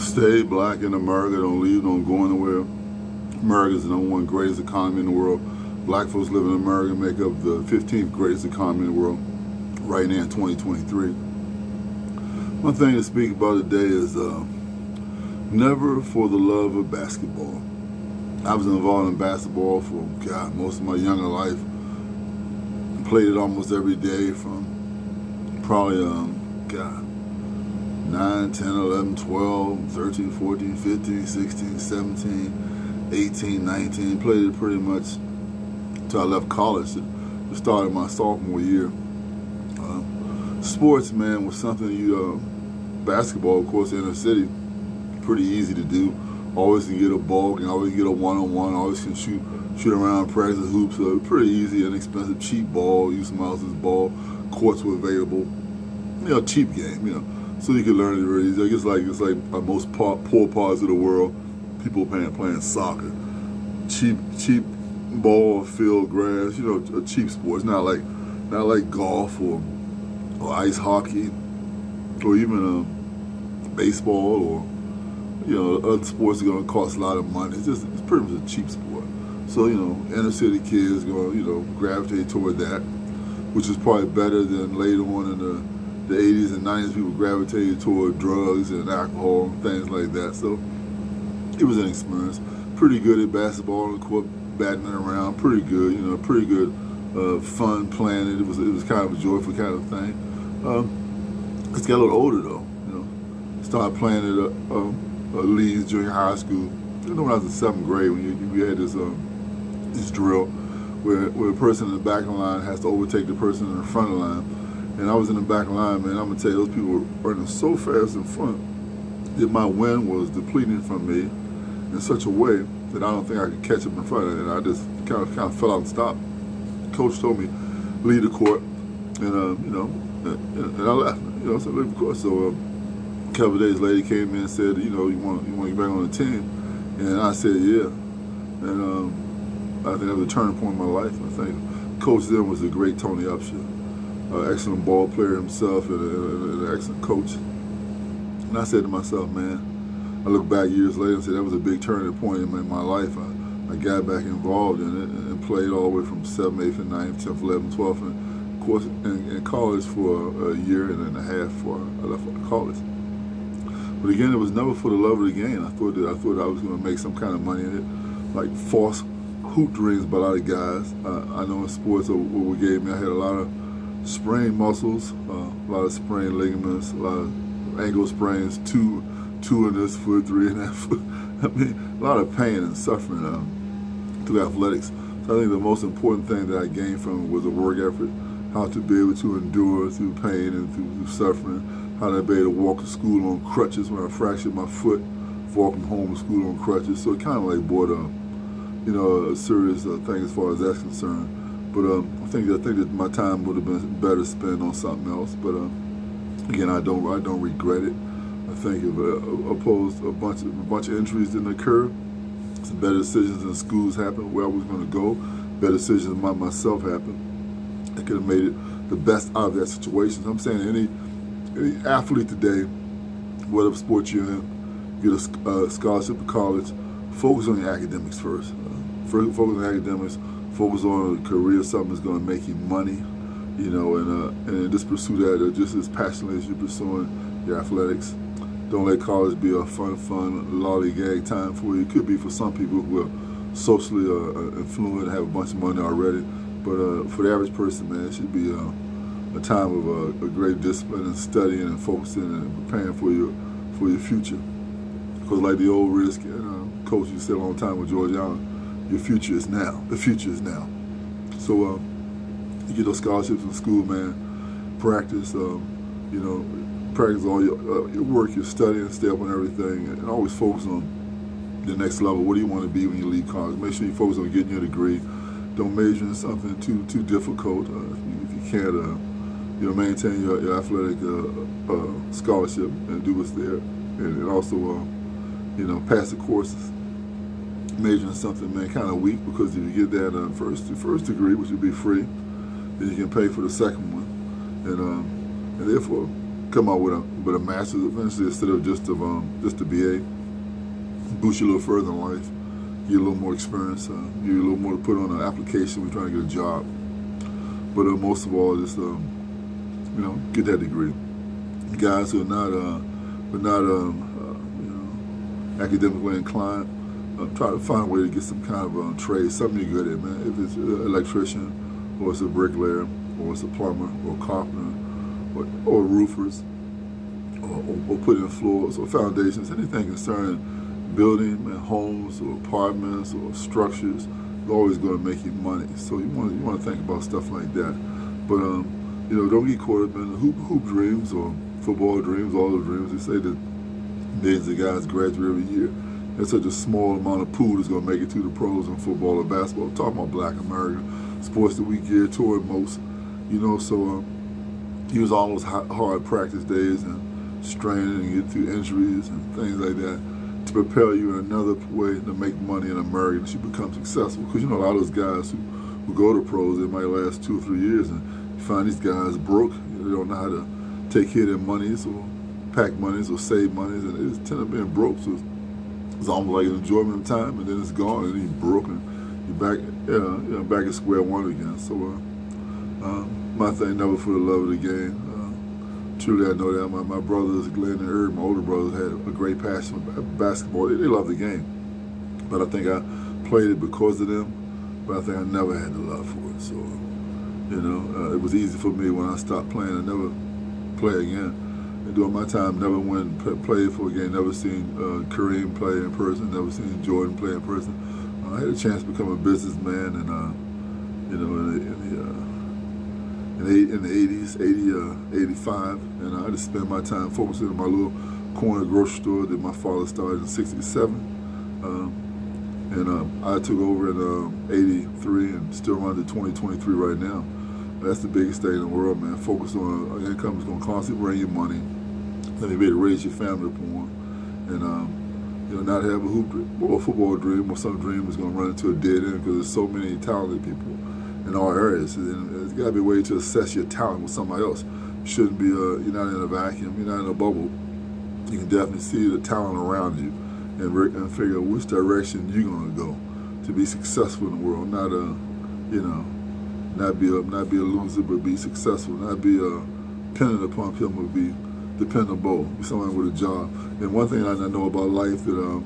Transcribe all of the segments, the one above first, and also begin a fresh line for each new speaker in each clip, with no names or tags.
Stay black in America. Don't leave. Don't go anywhere. America is the #1 greatest economy in the world. Black folks living in America make up the 15th greatest economy in the world right now in 2023. One thing to speak about today is never for the love of basketball. I was involved in basketball for, most of my younger life. Played it almost every day from probably, 9, 10, 11, 12, 13, 14, 15, 16, 17, 18, 19. Played it pretty much until I left college. It started my sophomore year. Sports, man, was something basketball, of course, inner city, pretty easy to do. Always can get a ball, can always get a one-on-one, always can shoot around, practice hoops. So pretty easy, inexpensive, cheap ball, use someone else's ball. Courts were available. Cheap game, so you can learn it really easy. It's like most poor parts of the world, people playing soccer. Cheap ball, field, grass, a cheap sport. It's not like golf or ice hockey or even baseball or other sports are going to cost a lot of money. It's pretty much a cheap sport. So inner city kids going gravitate toward that, which is probably better than later on in the 80s and 90s. People gravitated toward drugs and alcohol and things like that. So it was an experience. Pretty good at basketball on the court, batting it around. Pretty good, pretty good fun playing it. It was kind of a joyful kind of thing. Just got a little older though. Started playing at Leeds junior high school. When I was in 7th grade, when we had this drill where the person in the back of the line has to overtake the person in the front of the line. And I was in the back of the line, man. I'm gonna tell you, those people were running so fast in front that my wind was depleting from me in such a way that I don't think I could catch up in front of it. And I just kind of fell out and stopped. Coach told me, leave the court, and and I left. So leave the court. So a couple of days later, he came in and said, you want to get back on the team? And I said, yeah. And I think that was a turning point in my life. I think Coach then was the great Tony Upshur, excellent ball player himself and an excellent coach. And I said to myself, man, I look back years later and said that was a big turning point in my life. I got back involved in it and played all the way from 7th, 8th, and 9th, 10th, 11th, 12th, and of course in college for a year and a half before I left college. But again, it was never for the love of the game. I thought I was going to make some kind of money in it, like false hoop dreams by a lot of guys. I know in sports, what gave me, I had a lot of sprained muscles, a lot of sprained ligaments, a lot of ankle sprains, two in this foot, 3 in that foot. I mean, a lot of pain and suffering through athletics. So I think the most important thing that I gained from it was a work effort, how to be able to endure through pain and through suffering, how to be able to walk to school on crutches when I fractured my foot, walking home to school on crutches. So it kind of like brought a serious thing as far as that's concerned. But I think that my time would have been better spent on something else. But again, I don't regret it. I think if opposed a bunch of injuries didn't occur, some better decisions in schools happened where I was going to go. Better decisions by myself happened. I could have made it the best out of that situation. I'm saying any athlete today, whatever sport you're in, get a scholarship to college, focus on your academics first. Focus on academics, focus on a career, something that's going to make you money, and just pursue that just as passionately as you're pursuing your athletics. Don't let college be a fun, lollygag time for you. It could be for some people who are socially influent and have a bunch of money already, but for the average person, man, it should be a time of a great discipline and studying and focusing and preparing for your future. Because like the old coach used to say a long time with George Allen, your future is now. The future is now. So you get those scholarships in school, man. Practice, practice all your work, your studying, stay up on everything, and always focus on the next level. What do you want to be when you leave college? Make sure you focus on getting your degree. Don't major in something too difficult. If you can't, maintain your athletic scholarship and do what's there, and also, pass the courses. Major in something, man, kind of weak, because if you get that first degree, which would be free, then you can pay for the second one, and therefore come out with a master's eventually instead of just a BA. Boost you a little further in life, get a little more experience, get you a little more to put on an application when you're trying to get a job. But most of all, just get that degree. Guys who are not academically inclined, try to find a way to get some kind of trade, something you're good at, man. If it's an electrician, or it's a bricklayer, or it's a plumber, or a carpenter, or roofers, or putting in floors, or foundations, anything concerning building, homes, or apartments, or structures, is always going to make you money. So you want to think about stuff like that. But don't get caught up in the hoop dreams or football dreams, all the dreams. They say that millions of guys graduate every year. There's such a small amount of pool that's going to make it to the pros in football or basketball. I'm talking about Black America, sports that we gear toward most. So use all those hard practice days and straining and get through injuries and things like that to prepare you in another way to make money in America, that you become successful. Because a lot of those guys who go to pros, they might last 2 or 3 years, and you find these guys broke. They don't know how to take care of their monies or pack monies or save monies, and they just tend to be broke. So it's almost like an enjoyment of time, and then it's gone, and you're broken. You're back, back at square one again. So my thing, never for the love of the game. Truly, I know that my brothers, Glenn and Herb, my older brothers, had a great passion for basketball. They love the game, but I think I played it because of them. But I think I never had the love for it. So it was easy for me when I stopped playing. I never play again. And during my time, never went played for a game. Never seen Kareem play in person. Never seen Jordan play in person. I had a chance to become a businessman, and in the 80s, 85, and I just spent my time focusing on my little corner grocery store that my father started in '67. I took over in 83 and still run to 2023 right now. That's the biggest thing in the world, man. Focus on an income that's going to constantly bring you money. Let me be able to raise your family upon. And, not have a hoop dream or a football dream or some dream is going to run into a dead end because there's so many talented people in all areas. And there's got to be a way to assess your talent with somebody else. You shouldn't be, you're not in a vacuum, you're not in a bubble. You can definitely see the talent around you and figure out which direction you're going to go to be successful in the world. Not be a loser, but be successful. Not be dependent upon people, but be dependable. Be someone with a job. And one thing I know about life that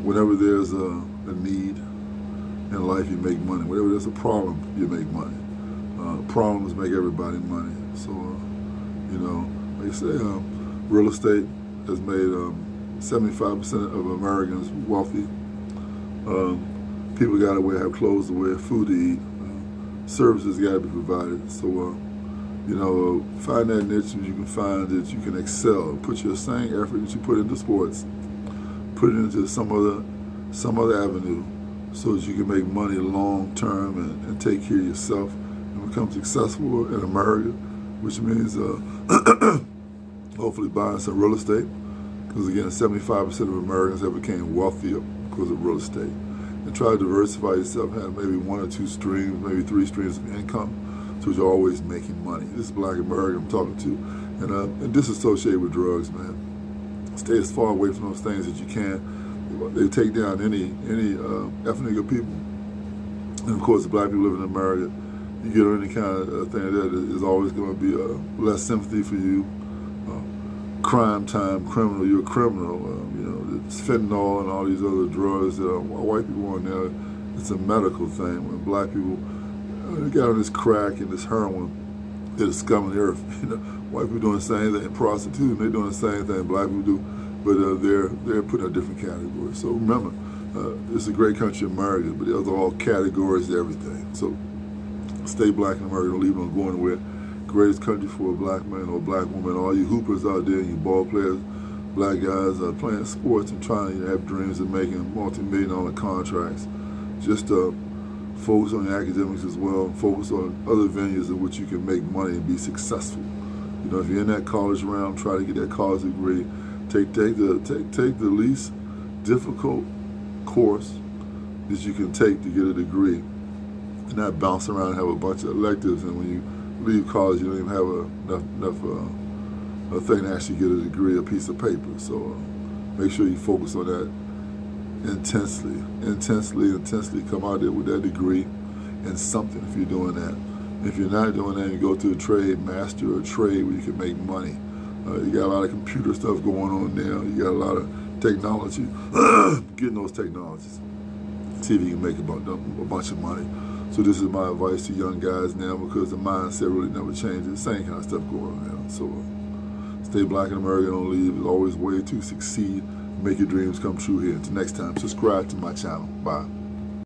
whenever there's a need in life, you make money. Whenever there's a problem, you make money. Problems make everybody money. So, like I say, real estate has made 75% of Americans wealthy. People got to have clothes to wear, food to eat. Services got to be provided. So, find that niche and you can find that you can excel. Put your same effort that you put into sports, put it into some other avenue, so that you can make money long term and take care of yourself and become successful in America, which means hopefully buying some real estate. Because again, 75% of Americans have become wealthier because of real estate. And try to diversify yourself, have maybe 1 or 2 streams, maybe 3 streams of income, so you're always making money. This is Black America I'm talking to. And disassociate with drugs, man. Stay as far away from those things as you can. They take down any ethnic of people. And of course, the black people living in America, you get any kind of thing that is always going to be less sympathy for you. Crime time, criminal, you're a criminal. It's fentanyl and all these other drugs that white people on now. It's a medical thing. When black people got on this crack and this heroin, they're the scum of the earth. White people doing the same thing, prostituting, they're doing the same thing black people do, but they're put in a different category. So remember, it's a great country, America, but those are all categories to everything. So stay black in America, don't leave them going anywhere. Greatest country for a black man or a black woman. All you hoopers out there, you ball players, black guys playing sports and trying to have dreams of making multi-million-dollar contracts. Just focus on your academics as well. Focus on other venues in which you can make money and be successful. If you're in that college realm, try to get that college degree. Take the least difficult course that you can take to get a degree, and not bounce around and have a bunch of electives. And when you leave college, you don't even have enough thing to actually get a degree, a piece of paper. So make sure you focus on that intensely. Come out there with that degree in something if you're doing that. If you're not doing that, you go to a trade, master a trade where you can make money. You got a lot of computer stuff going on now. You got a lot of technology. Getting those technologies. See if you can make a bunch of money. So this is my advice to young guys now, because the mindset really never changes. Same kind of stuff going on now. So stay black in America, don't leave. There's always a way to succeed. Make your dreams come true here. Until next time, subscribe to my channel. Bye.